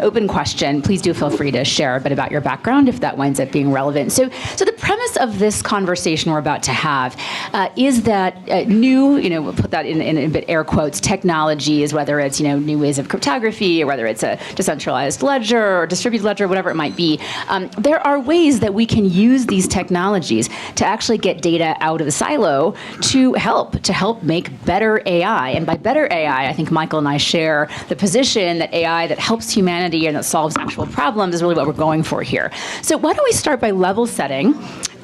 open question. Please do feel free to share a bit about your background if that winds up being relevant. So the premise of this conversation we're about to have is that new, we'll put that in a bit air quotes, technologies, whether it's, new ways of cryptography or whether it's a decentralized ledger or distributed ledger, whatever it might be, there are ways that we can use these technologies to actually get data out of the silo to help make better AI. And by better AI, I think Michael and I share the position that AI that helps humanity and that solves actual problems is really what we're going for here. So why don't we start by level setting?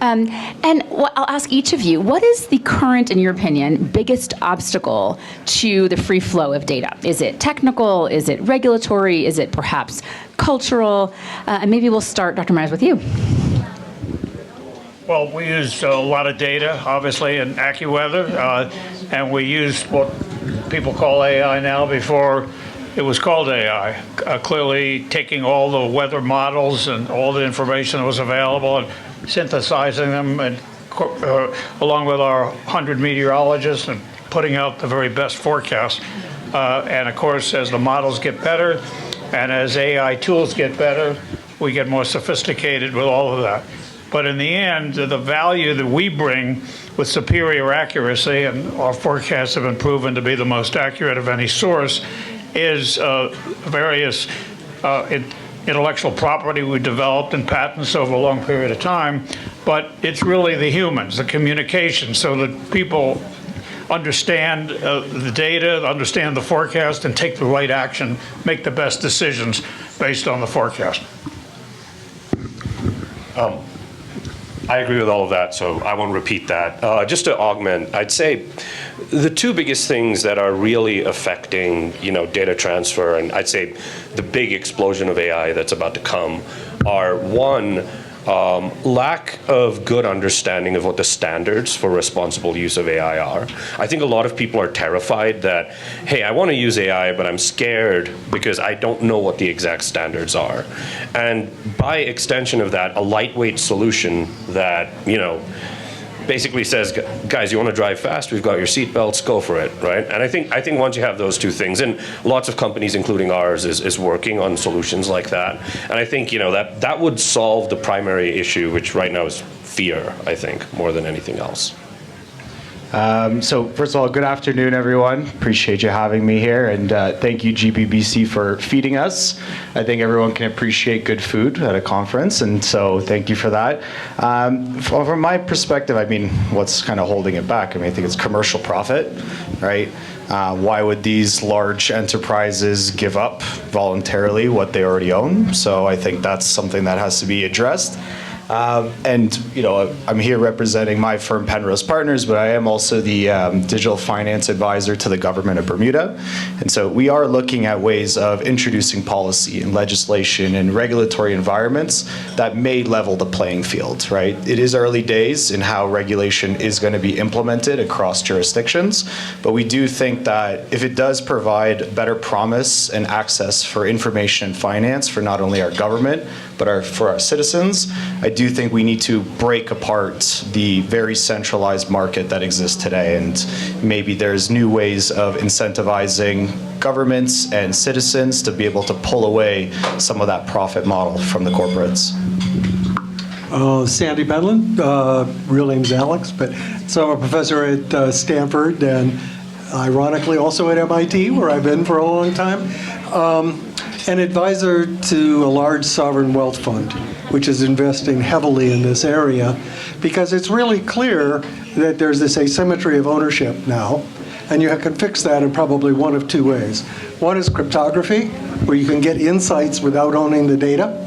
And I'll ask each of you, what is the current, in your opinion, biggest obstacle to the free flow of data? Is it technical? Is it regulatory? Is it perhaps cultural? And maybe we'll start, Dr. Myers, with you. Well, we use a lot of data, obviously, in AccuWeather, and we use what people call AI now before it was called AI, clearly taking all the weather models and all the information that was available and synthesizing them and along with our 100 meteorologists and putting out the very best forecast. And of course, as the models get better and as AI tools get better, we get more sophisticated with all of that. But in the end, the value that we bring with superior accuracy, and our forecasts have been proven to be the most accurate of any source, is various intellectual property we developed and patents over a long period of time. But it's really the humans, the communication, so that people understand the data, understand the forecast, and take the right action, make the best decisions based on the forecast. I agree with all of that, so I won't repeat that. Just to augment, I'd say the two biggest things that are really affecting, data transfer, and I'd say the big explosion of AI that's about to come, are one, lack of good understanding of what the standards for responsible use of AI are. I think a lot of people are terrified that, hey, I want to use AI, but I'm scared because I don't know what the exact standards are. And by extension of that, a lightweight solution that, basically says, guys, you want to drive fast? We've got your seatbelts, go for it, right? And I think once you have those two things, and lots of companies, including ours, is working on solutions like that. And I think, that would solve the primary issue, which right now is fear, I think, more than anything else. So first of all, good afternoon, everyone. Appreciate you having me here, and thank you, GBBC, for feeding us. I think everyone can appreciate good food at a conference, and so thank you for that. From my perspective, what's kind of holding it back? I think it's commercial profit, right? Why would these large enterprises give up voluntarily what they already own? So I think that's something that has to be addressed. I'm here representing my firm, Penrose Partners, but I am also the digital finance advisor to the government of Bermuda. And so we are looking at ways of introducing policy and legislation and regulatory environments that may level the playing field, right? It is early days in how regulation is going to be implemented across jurisdictions, but we do think that if it does provide better promise and access for information and finance for not only our government, but for our citizens, I do think we need to break apart the very centralized market that exists today, and maybe there's new ways of incentivizing governments and citizens to be able to pull away some of that profit model from the corporates. Sandy Bedlin, real name's Alex, but so I'm a professor at Stanford and ironically also at MIT, where I've been for a long time. An advisor to a large sovereign wealth fund, which is investing heavily in this area, because it's really clear that there's this asymmetry of ownership now, and you can fix that in probably one of two ways. One is cryptography, where you can get insights without owning the data.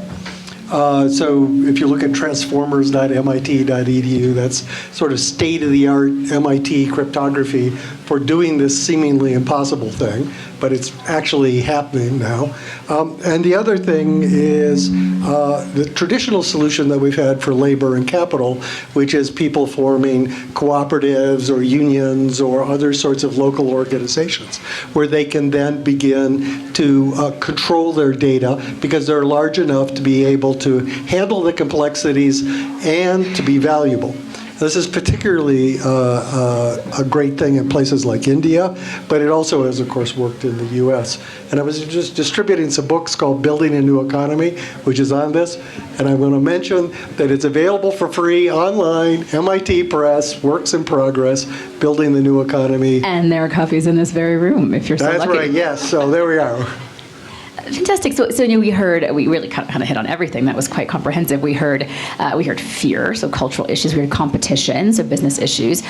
So if you look at transformers.mit.edu, that's sort of state-of-the-art MIT cryptography for doing this seemingly impossible thing, but it's actually happening now. And the other thing is the traditional solution that we've had for labor and capital, which is people forming cooperatives or unions or other sorts of local organizations, where they can then begin to control their data because they're large enough to be able to handle the complexities and to be valuable. This is particularly a great thing in places like India, but it also has, of course, worked in the U.S. And I was just distributing some books called Building a New Economy, which is on this. And I'm going to mention that it's available for free online, MIT Press, works in progress, Building the New Economy. And there are copies in this very room, if you're so lucky. That's right, yes. So there we are. Fantastic. So we heard, we really kind of hit on everything. That was quite comprehensive. We heard fear, so cultural issues. We heard competition, so business issues.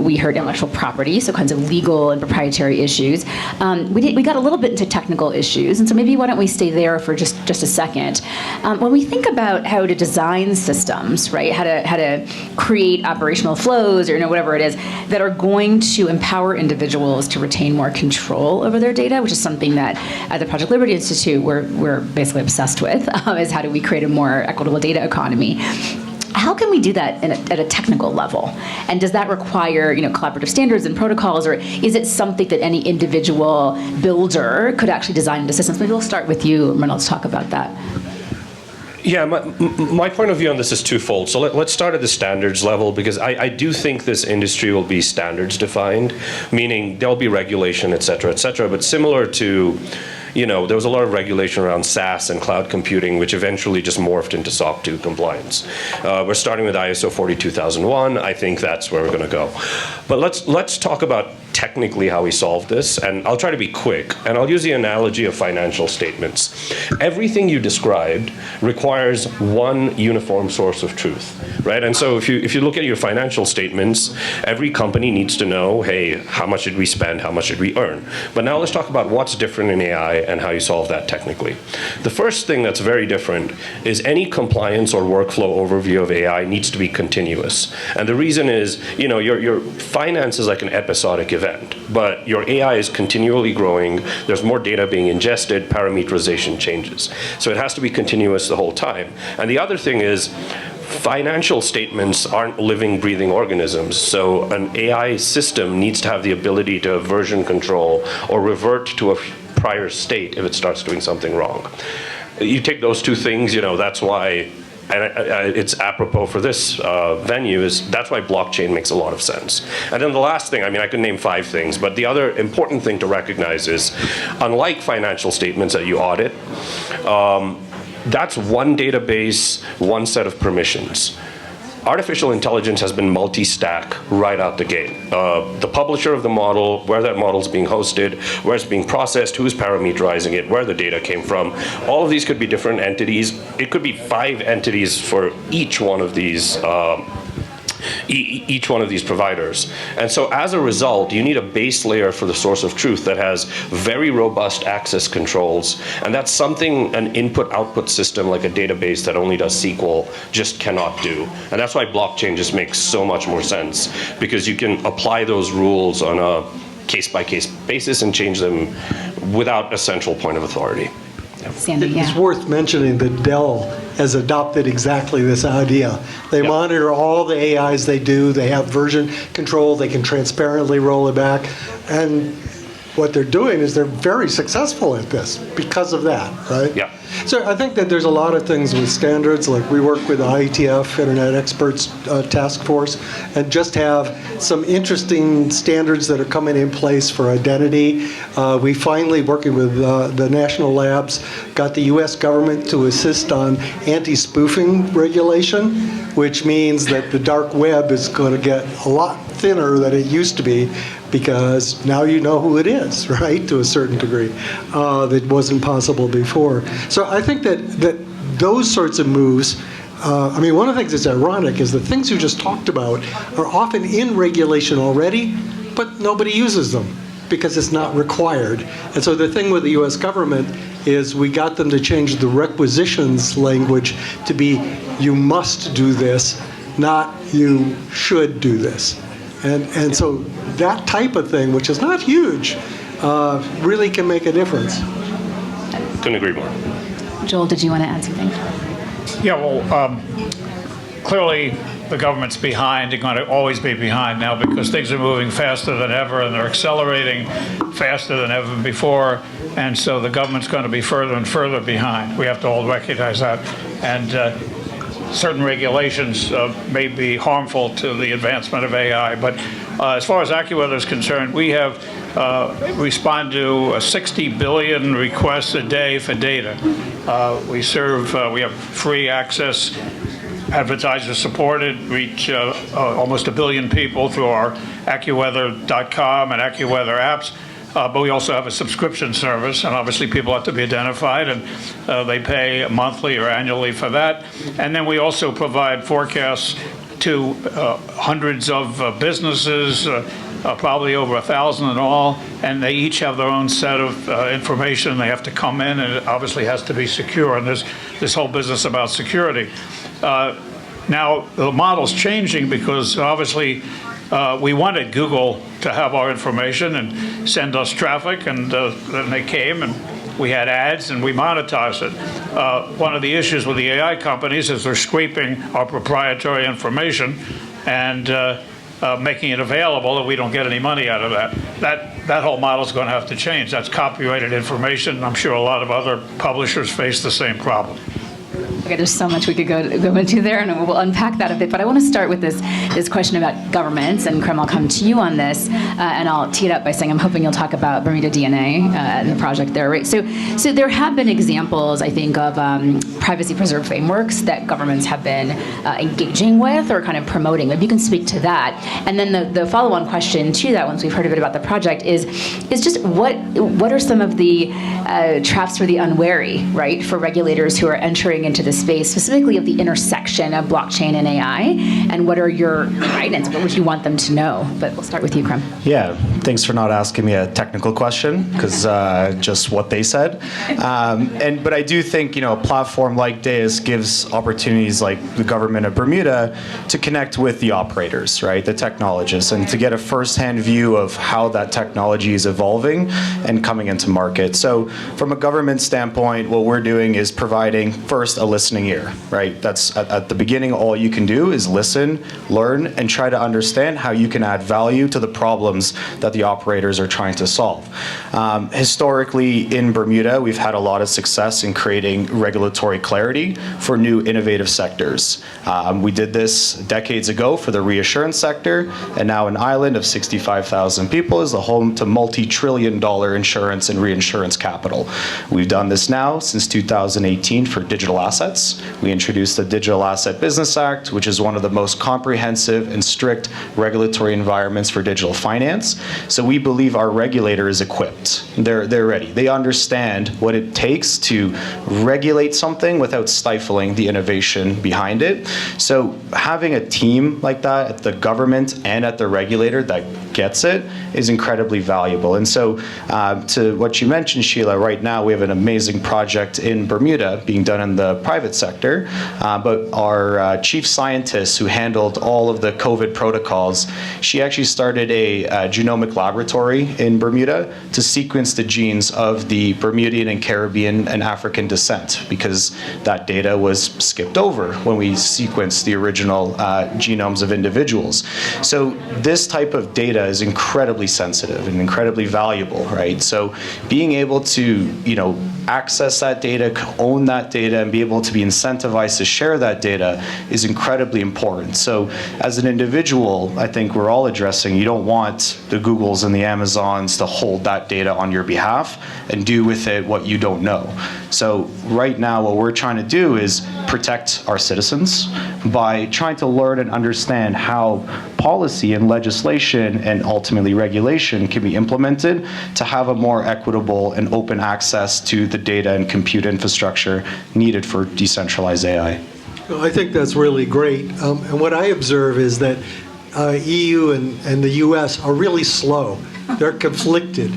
We heard intellectual property, so kinds of legal and proprietary issues. We got a little bit into technical issues, and so maybe why don't we stay there for just a second. When we think about how to design systems, right, how to create operational flows or whatever it is that are going to empower individuals to retain more control over their data, which is something that at the Project Liberty Institute we're basically obsessed with, is how do we create a more equitable data economy. How can we do that at a technical level? And does that require collaborative standards and protocols, or is it something that any individual builder could actually design into systems? Maybe we'll start with you, Reynolds, talk about that. Yeah, my point of view on this is twofold. So let's start at the standards level, because I do think this industry will be standards defined, meaning there'll be regulation, et cetera, but similar to, there was a lot of regulation around SaaS and cloud computing, which eventually just morphed into SOC 2 compliance. We're starting with ISO 42001. I think that's where we're going to go. But let's talk about technically how we solve this, and I'll try to be quick, and I'll use the analogy of financial statements. Everything you described requires one uniform source of truth, right? And so if you look at your financial statements, every company needs to know, hey, how much did we spend, how much did we earn? But now let's talk about what's different in AI and how you solve that technically. The first thing that's very different is any compliance or workflow overview of AI needs to be continuous. And the reason is, your finance is like an episodic event, but your AI is continually growing. There's more data being ingested, parameterization changes. So it has to be continuous the whole time. And the other thing is, financial statements aren't living, breathing organisms. So an AI system needs to have the ability to version control or revert to a prior state if it starts doing something wrong. You take those two things, that's why, and it's apropos for this venue, that's why blockchain makes a lot of sense. And then the last thing, I could name 5 things, but the other important thing to recognize is, unlike financial statements that you audit, that's one database, one set of permissions. Artificial intelligence has been multi-stack right out the gate. The publisher of the model, where that model is being hosted, where it's being processed, who's parameterizing it, where the data came from. All of these could be different entities. It could be 5 entities for each one of these providers. And so as a result, you need a base layer for the source of truth that has very robust access controls. And that's something an input-output system like a database that only does SQL just cannot do. And that's why blockchain just makes so much more sense, because you can apply those rules on a case-by-case basis and change them without a central point of authority. Sandy, yeah. It's worth mentioning that Dell has adopted exactly this idea. They monitor all the AIs they do. They have version control. They can transparently roll it back. And what they're doing is they're very successful at this because of that, right? Yeah. So I think that there's a lot of things with standards, like we work with the IETF, Internet Experts Task Force, and just have some interesting standards that are coming in place for identity. We finally, working with the national labs, got the US government to assist on anti-spoofing regulation, which means that the dark web is going to get a lot thinner than it used to be, because now you know who it is, right, to a certain degree. That wasn't possible before. So I think that those sorts of moves, one of the things that's ironic is the things you just talked about are often in regulation already, but nobody uses them because it's not required. And so the thing with the US government is we got them to change the requisitions language to be, you must do this, not you should do this. And so that type of thing, which is not huge, really can make a difference. Couldn't agree more. Joel, did you want to add something? Yeah, well, clearly the government's behind. They're going to always be behind now because things are moving faster than ever, and they're accelerating faster than ever before. And so the government's going to be further and further behind. We have to all recognize that. And certain regulations may be harmful to the advancement of AI. But as far as AccuWeather is concerned, we have respond to 60 billion requests a day for data. We have free access, advertiser supported, reach almost 1 billion people through our AccuWeather.com and AccuWeather apps. But we also have a subscription service, and obviously people have to be identified, and they pay monthly or annually for that. And then we also provide forecasts to hundreds of businesses, probably over 1,000 in all, and they each have their own set of information. They have to come in, and it obviously has to be secure, and there's this whole business about security. Now, the model's changing because obviously we wanted Google to have our information and send us traffic, and then they came, and we had ads, and we monetized it. One of the issues with the AI companies is they're scraping our proprietary information and making it available, and we don't get any money out of that. That whole model is going to have to change. That's copyrighted information. I'm sure a lot of other publishers face the same problem. Okay, there's so much we could go into there, and we'll unpack that a bit. But I want to start with this question about governments, and Krim, I'll come to you on this, and I'll tee it up by saying I'm hoping you'll talk about Bermuda DNA and the project there, right? So there have been examples, I think, of privacy-preserved frameworks that governments have been engaging with or kind of promoting. Maybe you can speak to that. And then the follow-on question to that, once we've heard a bit about the project, is just what are some of the traps for the unwary, right, for regulators who are entering into the space, specifically of the intersection of blockchain and AI, and what are your guidance? What would you want them to know? But we'll start with you, Krim. Yeah, thanks for not asking me a technical question, because just what they said. But I do think, a platform like DAIS gives opportunities like the government of Bermuda to connect with the operators, right, the technologists, and to get a firsthand view of how that technology is evolving and coming into market. So from a government standpoint, what we're doing is providing first a listening ear, right? That's at the beginning, all you can do is listen, learn, and try to understand how you can add value to the problems that the operators are trying to solve. Historically, in Bermuda, we've had a lot of success in creating regulatory clarity for new innovative sectors. We did this decades ago for the reassurance sector, and now an island of 65,000 people is the home to multi-trillion-dollar insurance and reinsurance capital. We've done this now since 2018 for digital assets. We introduced the Digital Asset Business Act, which is one of the most comprehensive and strict regulatory environments for digital finance. So we believe our regulator is equipped. They're ready. They understand what it takes to regulate something without stifling the innovation behind it. So having a team like that at the government and at the regulator that gets it is incredibly valuable. And so to what you mentioned, Sheila, right now we have an amazing project in Bermuda being done in the private sector, but our chief scientist who handled all of the COVID protocols, she actually started a genomic laboratory in Bermuda to sequence the genes of the Bermudian and Caribbean and African descent, because that data was skipped over when we sequenced the original genomes of individuals. So this type of data is incredibly sensitive and incredibly valuable, right? So being able to, access that data, own that data, and be able to be incentivized to share that data is incredibly important. So as an individual, I think we're all addressing, you don't want the Googles and the Amazons to hold that data on your behalf and do with it what you don't know. So right now, what we're trying to do is protect our citizens by trying to learn and understand how policy and legislation and ultimately regulation can be implemented to have a more equitable and open access to the data and compute infrastructure needed for decentralized AI. Well, I think that's really great. And what I observe is that EU and the US are really slow. They're conflicted.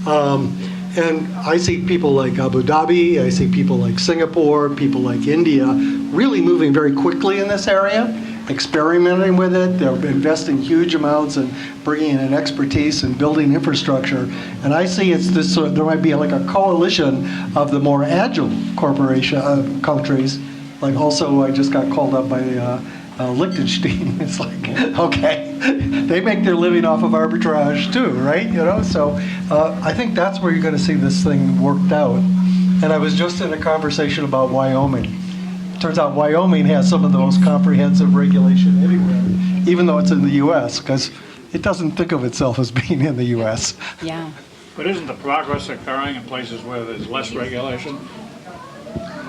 And I see people like Abu Dhabi, I see people like Singapore, people like India, really moving very quickly in this area, experimenting with it. They're investing huge amounts and bringing in expertise and building infrastructure. And I see it's this. There might be like a coalition of the more agile countries. Like also, I just got called up by Liechtenstein. It's like, okay, they make their living off of arbitrage too, right? So I think that's where you're going to see this thing worked out. And I was just in a conversation about Wyoming. turns out Wyoming has some of the most comprehensive regulation anywhere, even though it's in the U.S., because it doesn't think of itself as being in the U.S. Yeah. But isn't the progress occurring in places where there's less regulation?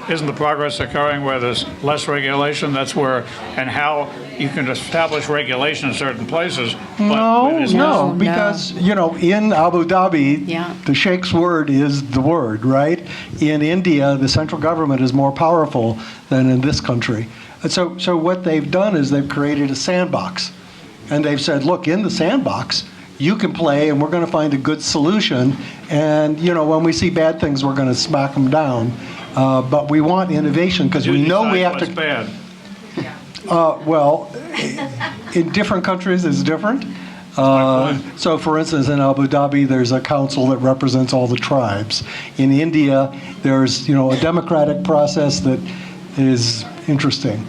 Isn't the progress occurring where there's less regulation? That's where, and how you can establish regulation in certain places. But when it's No, No, because, in Abu Dhabi, Yeah. the sheikh's word is the word, right? In India, the central government is more powerful than in this country. And so what they've done is they've created a sandbox. And they've said, look, in the sandbox, you can play, and we're going to find a good solution. And, when we see bad things, we're going to smack them down. But we want innovation because we know we have what's to. bad. Well, in different countries, it's different. So, for instance, in Abu Dhabi, there's a council that represents all the tribes. In India, there's a democratic process that is interesting.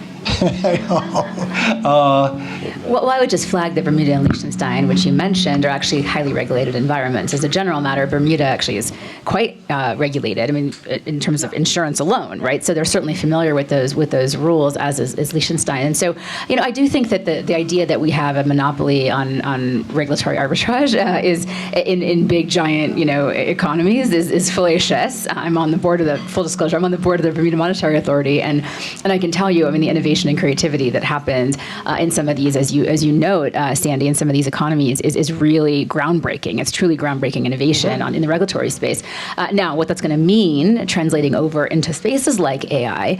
Well, I would just flag that Bermuda and Liechtenstein, which you mentioned, are actually highly regulated environments. As a general matter, Bermuda actually is quite regulated. I mean, in terms of insurance alone, right? So they're certainly familiar with those rules, as is Liechtenstein. And so, I do think that the idea that we have a monopoly on regulatory arbitrage is in big giant economies is fallacious. I'm on the board of full disclosure. I'm on the board of the Bermuda Monetary Authority, and I can tell you, the innovation and creativity that happens in some of these, as you note, Sandy, in some of these economies is really groundbreaking. It's truly groundbreaking innovation in the regulatory space. Now, what that's going to mean, translating over into spaces like AI,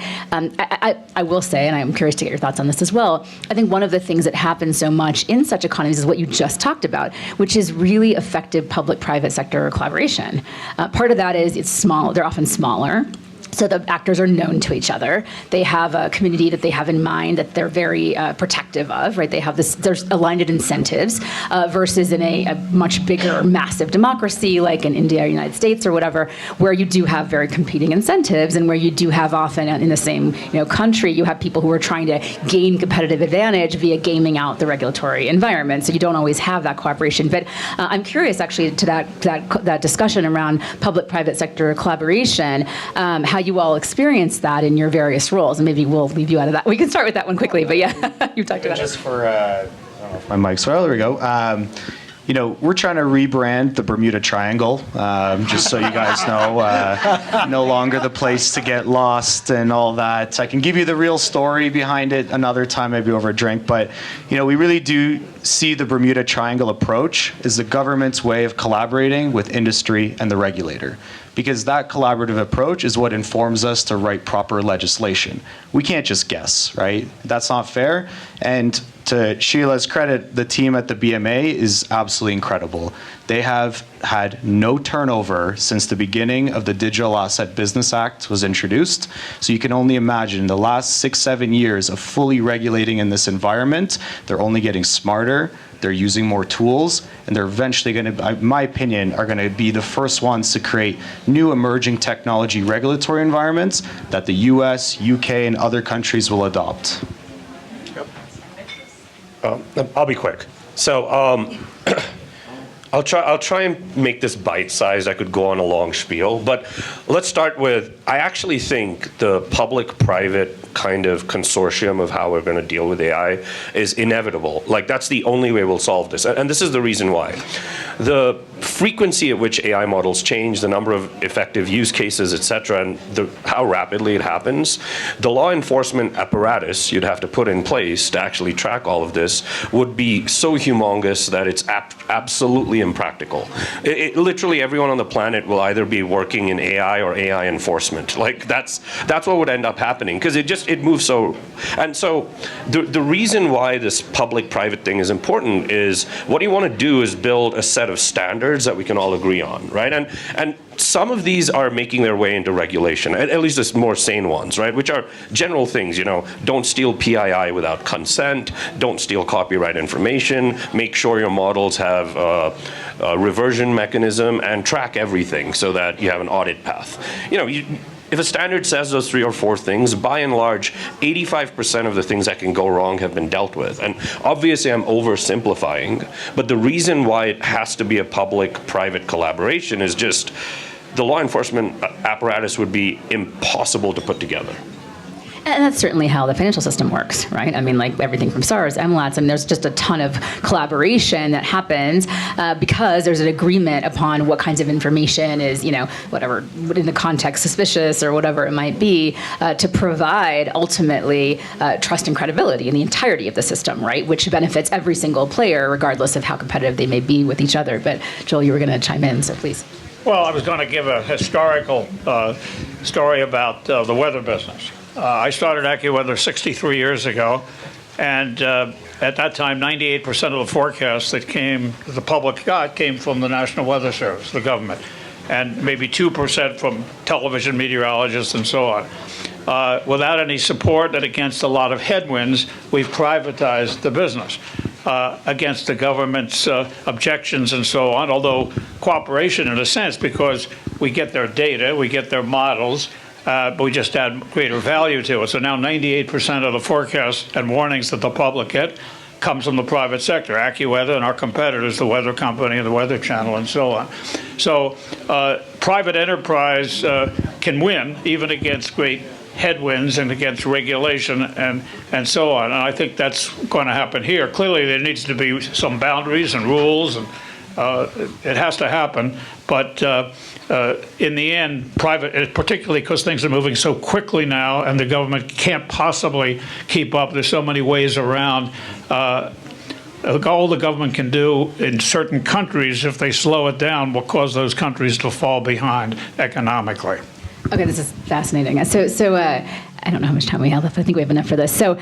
I will say, and I'm curious to get your thoughts on this as well, I think one of the things that happens so much in such economies is what you just talked about, which is really effective public-private sector collaboration. Part of that is it's small, they're often smaller. So the actors are known to each other. They have a community that they have in mind that they're very protective of, right? They have there's aligned incentives versus in a much bigger, massive democracy like in India or United States or whatever, where you do have very competing incentives and where you do have often in the same country, you have people who are trying to gain competitive advantage via gaming out the regulatory environment. So you don't always have that cooperation. But I'm curious actually to that discussion around public-private sector collaboration, how you all experience that in your various roles, and maybe we'll leave you out of that. We can start with that one quickly, but yeah, you talked about just for I don't know if my mic's well, there we go. We're trying to rebrand the Bermuda Triangle, just so you guys know, no longer the place to get lost and all that. I can give you the real story behind it another time, maybe over a drink, but we really do see the Bermuda Triangle approach as the government's way of collaborating with industry and the regulator, because that collaborative approach is what informs us to write proper legislation. We can't just guess, right? That's not fair. And to Sheila's credit, the team at the BMA is absolutely incredible. They have had no turnover since the beginning of the Digital Asset Business Act was introduced. So you can only imagine the last 6-7 years of fully regulating in this environment, they're only getting smarter, they're using more tools, and they're eventually going to, in my opinion, are going to be the first ones to create new emerging technology regulatory environments that the US, UK, and other countries will adopt. I'll be quick. So I'll try and make this bite-sized. I could go on a long spiel, but let's start with, I actually think the public-private kind of consortium of how we're going to deal with AI is inevitable. Like, that's the only way we'll solve this. And this is the reason why. The frequency at which AI models change, the number of effective use cases, et cetera, and how rapidly it happens, the law enforcement apparatus you'd have to put in place to actually track all of this would be so humongous that it's absolutely impractical. Literally everyone on the planet will either be working in AI or AI enforcement. Like, that's what would end up happening, because it moves so. And so the reason why this public-private thing is important is what you want to do is build a set of standards that we can all agree on, right? And some of these are making their way into regulation, at least the more sane ones, right? Which are general things, don't steal PII without consent, don't steal copyright information, make sure your models have a reversion mechanism, and track everything so that you have an audit path. If a standard says those 3 or 4 things, by and large, 85% of the things that can go wrong have been dealt with. And obviously I'm oversimplifying, but the reason why it has to be a public-private collaboration is just the law enforcement apparatus would be impossible to put together. And that's certainly how the financial system works, right? I mean, like everything from SARS, MLATs, I mean, there's just a ton of collaboration that happens because there's an agreement upon what kinds of information is, whatever, in the context suspicious or whatever it might be, to provide ultimately trust and credibility in the entirety of the system, right? Which benefits every single player, regardless of how competitive they may be with each other. But Joel, you were going to chime in, so please. Well, I was going to give a historical story about the weather business. I started AccuWeather 63 years ago, and at that time, 98% of the forecasts that the public got came from the National Weather Service, the government, and maybe 2% from television meteorologists and so on. Without any support and against a lot of headwinds, we've privatized the business. Against the government's objections and so on, although cooperation in a sense, because we get their data, we get their models, but we just add greater value to it. So now 98% of the forecasts and warnings that the public get comes from the private sector, AccuWeather and our competitors, the Weather Company and the Weather Channel and so on. So private enterprise can win even against great headwinds and against regulation and so on. And I think that's going to happen here. Clearly, there needs to be some boundaries and rules, and it has to happen. But in the end, private, particularly because things are moving so quickly now and the government can't possibly keep up, there's so many ways around. All the government can do in certain countries, if they slow it down, will cause those countries to fall behind economically. Okay, this is fascinating. So I don't know how much time we have left, but I think we have enough for this. So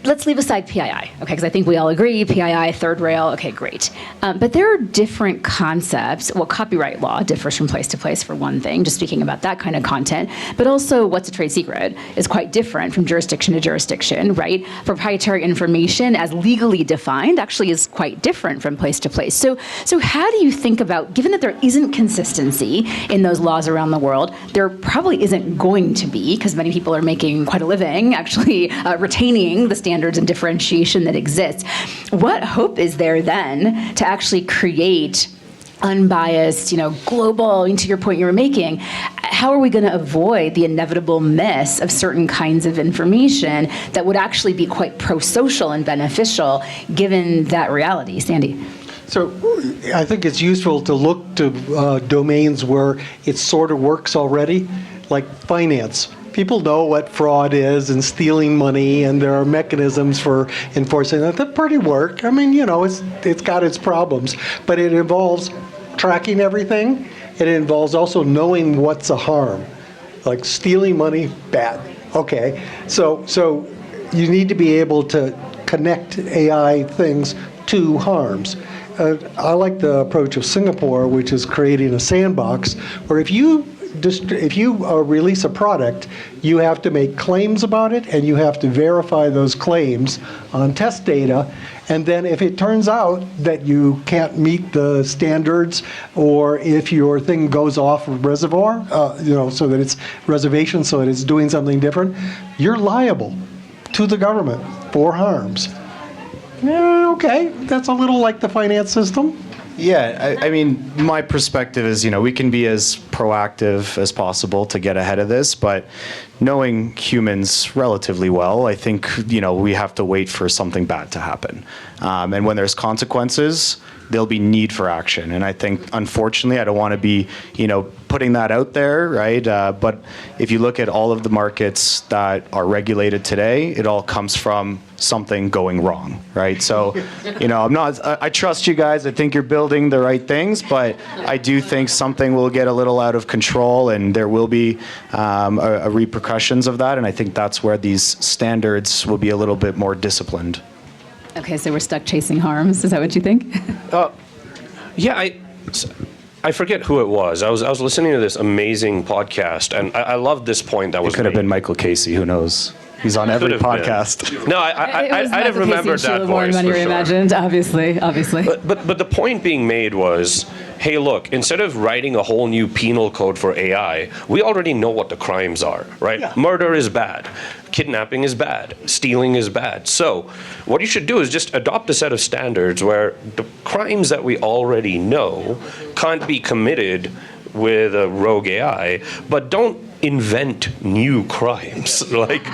let's leave aside PII, okay, because I think we all agree, PII, third rail, okay, great. But there are different concepts. Well, copyright law differs from place to place, for one thing, just speaking about that kind of content. But also, what's a trade secret is quite different from jurisdiction to jurisdiction, right? Proprietary information, as legally defined, actually is quite different from place to place. So how do you think about, given that there isn't consistency in those laws around the world, there probably isn't going to be, because many people are making quite a living actually retaining the standards and differentiation that exists. What hope is there then to actually create unbiased, global, to your point you were making, how are we going to avoid the inevitable miss of certain kinds of information that would actually be quite pro-social and beneficial given that reality? Sandy? So I think it's useful to look to domains where it sort of works already, like finance. People know what fraud is and stealing money, and there are mechanisms for enforcing that that pretty work. I mean, it's got its problems, but it involves tracking everything. It involves also knowing what's a harm, like stealing money, bad. Okay, so you need to be able to connect AI things to harms. I like the approach of Singapore, which is creating a sandbox where if you release a product, you have to make claims about it, and you have to verify those claims on test data. And then if it turns out that you can't meet the standards, or if your thing goes off reservoir, so that it's reservation, so that it's doing something different, you're liable to the government for harms. Okay, that's a little like the finance system. Yeah, I mean, my perspective is, we can be as proactive as possible to get ahead of this, but knowing humans relatively well, I think, we have to wait for something bad to happen. And when there's consequences, there'll be need for action. And I think, unfortunately, I don't want to be, putting that out there, right? But if you look at all of the markets that are regulated today, it all comes from something going wrong, right? So, I trust you guys. I think you're building the right things, but I do think something will get a little out of control, and there will be repercussions of that. And I think that's where these standards will be a little bit more disciplined. Okay, so we're stuck chasing harms. Is that what you think? Yeah, I forget who it was. I was listening to this amazing podcast, and I loved this point that was It could have made. been Michael Casey. Who knows? He's on every podcast. No, I'd have remembered that voice for sure. Reimagined, obviously. But the point being made was, hey, look, instead of writing a whole new penal code for AI, we already know what the crimes are, right? Yeah. Murder is bad. Kidnapping is bad. Stealing is bad. So what you should do is just adopt a set of standards where the crimes that we already know can't be committed with a rogue AI, but don't invent new crimes. Like,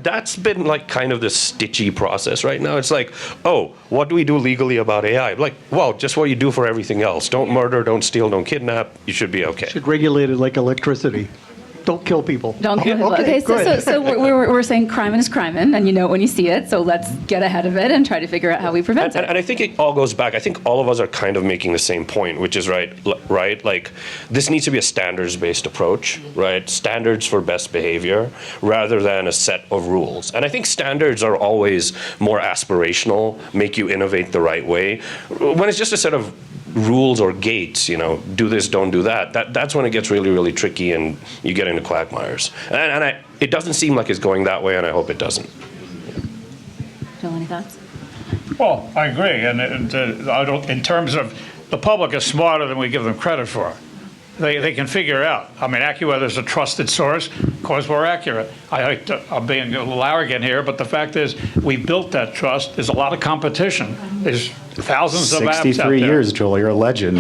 that's been like kind of the stitchy process right now. It's like, oh, what do we do legally about AI? Like, well, just what you do for everything else. Don't murder, don't steal, don't kidnap. You should be okay. Should regulate it like electricity. Don't kill people. Don't kill people. Okay, so we're saying crime is crime, and you know it when you see it, so let's get ahead of it and try to figure out how we prevent it. And I think it all goes back. I think all of us are kind of making the same point, which is right? Like, this needs to be a standards-based approach, right? Standards for best behavior rather than a set of rules. And I think standards are always more aspirational, make you innovate the right way. When it's just a set of rules or gates, you know, do this, don't do that, that's when it gets really, really tricky and you get into quagmires. And it doesn't seem like it's going that way, and I hope it doesn't. Phil, any thoughts? Well, I agree, and I don't. In terms of the public is smarter than we give them credit for. They can figure out. I mean, AccuWeather is a trusted source. Of course, we're accurate. I'm being a little arrogant here, but the fact is, we built that trust. There's a lot of competition. There's thousands of apps out there. 63 years, Joel. You're a legend.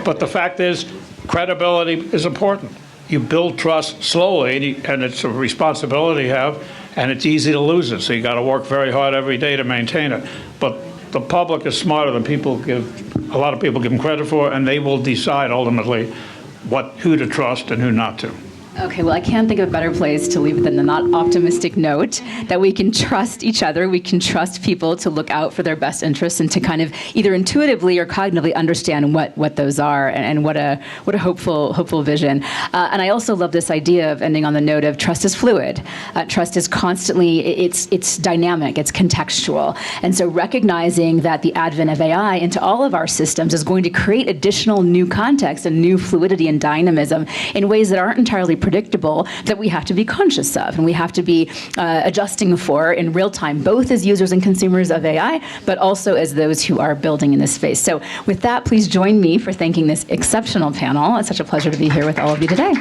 But the fact is, credibility is important. You build trust slowly, and it's a responsibility you have, and it's easy to lose it. So you got to work very hard every day to maintain it. But the public is smarter than a lot of people give them credit for, and they will decide ultimately who to trust and who not to. Okay, well, I can't think of a better place to leave it than the not optimistic note that we can trust each other, we can trust people to look out for their best interests and to kind of either intuitively or cognitively understand what those are, and what a hopeful vision. And I also love this idea of ending on the note of trust is fluid. Trust is constantly, it's dynamic, it's contextual. And so recognizing that the advent of AI into all of our systems is going to create additional new context and new fluidity and dynamism in ways that aren't entirely predictable, that we have to be conscious of and we have to be adjusting for in real time, both as users and consumers of AI, but also as those who are building in this space. So with that, please join me for thanking this exceptional panel. It's such a pleasure to be here with all of you today.